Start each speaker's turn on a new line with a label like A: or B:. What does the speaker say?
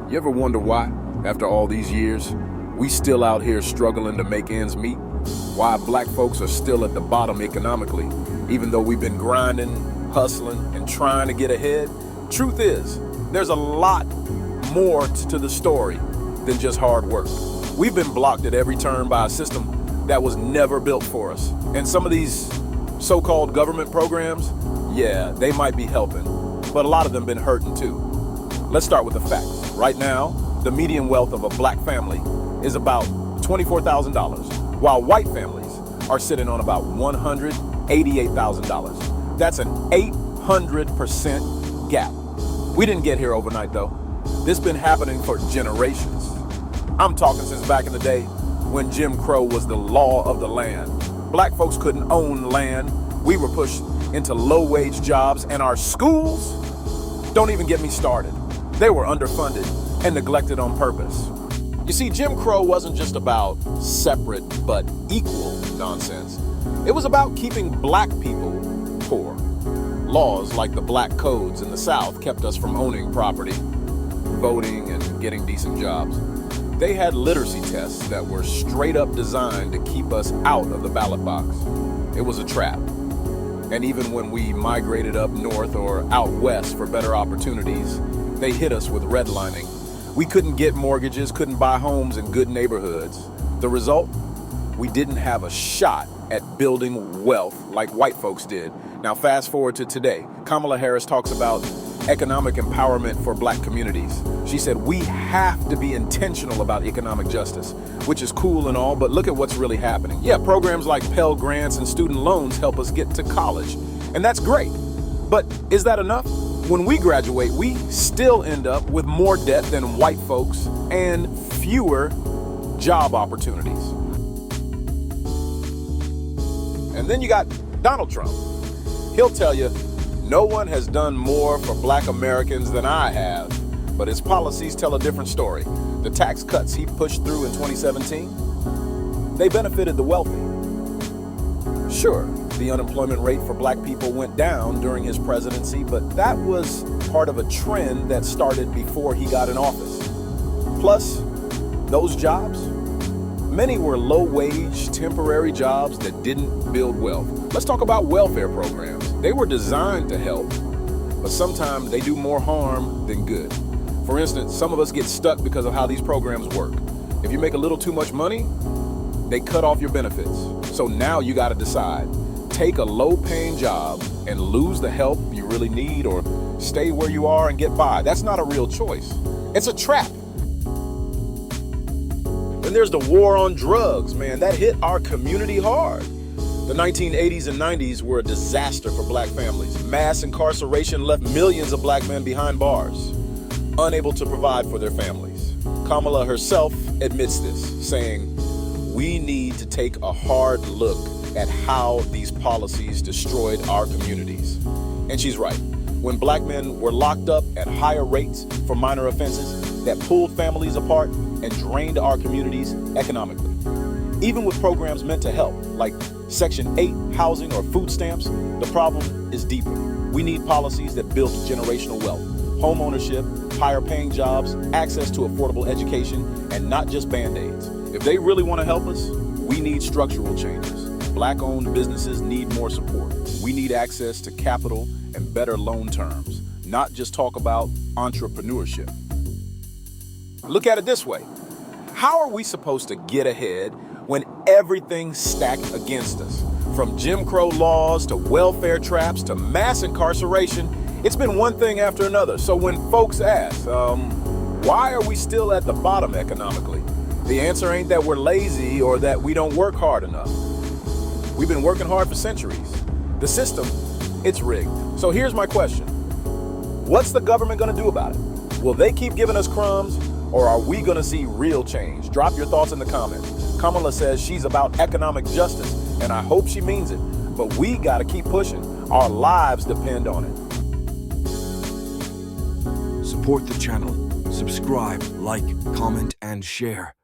A: You ever wonder why, after all these years, we still out here struggling to make ends meet? Why black folks are still at the bottom economically, even though we've been grinding, hustling, and trying to get ahead? Truth is, there's a lot more to the story than just hard work. We've been blocked at every turn by a system that was never built for us. And some of these so-called government programs, yeah, they might be helping, but a lot of them been hurting too. Let's start with the facts. Right now, the median wealth of a black family is about $24,000, while white families are sitting on about $188,000. That's an 800% gap. We didn't get here overnight though. This been happening for generations. I'm talking since back in the day when Jim Crow was the law of the land. Black folks couldn't own land. We were pushed into low-wage jobs, and our schools, don't even get me started. They were underfunded and neglected on purpose. You see, Jim Crow wasn't just about separate but equal nonsense. It was about keeping black people poor. Laws like the Black Codes in the South kept us from owning property, voting, and getting decent jobs. They had literacy tests that were straight up designed to keep us out of the ballot box. It was a trap. And even when we migrated up north or out west for better opportunities, they hit us with redlining. We couldn't get mortgages, couldn't buy homes in good neighborhoods. The result? We didn't have a shot at building wealth like white folks did. Now fast forward to today. Kamala Harris talks about economic empowerment for black communities. She said we have to be intentional about economic justice, which is cool and all, but look at what's really happening. Yeah, programs like Pell Grants and student loans help us get to college, and that's great. But is that enough? When we graduate, we still end up with more debt than white folks and fewer job opportunities. And then you got Donald Trump. He'll tell you, no one has done more for black Americans than I have, but his policies tell a different story. The tax cuts he pushed through in 2017, they benefited the wealthy. Sure, the unemployment rate for black people went down during his presidency, but that was part of a trend that started before he got in office. Plus, those jobs, many were low-wage, temporary jobs that didn't build wealth. Let's talk about welfare programs. They were designed to help, but sometimes they do more harm than good. For instance, some of us get stuck because of how these programs work. If you make a little too much money, they cut off your benefits. So now you got to decide, take a low-paying job and lose the help you really need, or stay where you are and get by. That's not a real choice. It's a trap. Then there's the war on drugs, man. That hit our community hard. The 1980s and 90s were a disaster for black families. Mass incarceration left millions of black men behind bars, unable to provide for their families. Kamala herself admits this, saying, we need to take a hard look at how these policies destroyed our communities. And she's right. When black men were locked up at higher rates for minor offenses, that pulled families apart and drained our communities economically. Even with programs meant to help, like Section 8 housing or food stamps, the problem is deeper. We need policies that build generational wealth, home ownership, higher paying jobs, access to affordable education, and not just Band-Aids. If they really want to help us, we need structural changes. Black-owned businesses need more support. We need access to capital and better loan terms, not just talk about entrepreneurship. Look at it this way. How are we supposed to get ahead when everything's stacked against us? From Jim Crow laws to welfare traps to mass incarceration, it's been one thing after another. So when folks ask, why are we still at the bottom economically? The answer ain't that we're lazy or that we don't work hard enough. We've been working hard for centuries. The system, it's rigged. So here's my question. What's the government gonna do about it? Will they keep giving us crumbs, or are we gonna see real change? Drop your thoughts in the comments. Kamala says she's about economic justice, and I hope she means it, but we gotta keep pushing. Our lives depend on it.
B: Support the channel, subscribe, like, comment, and share.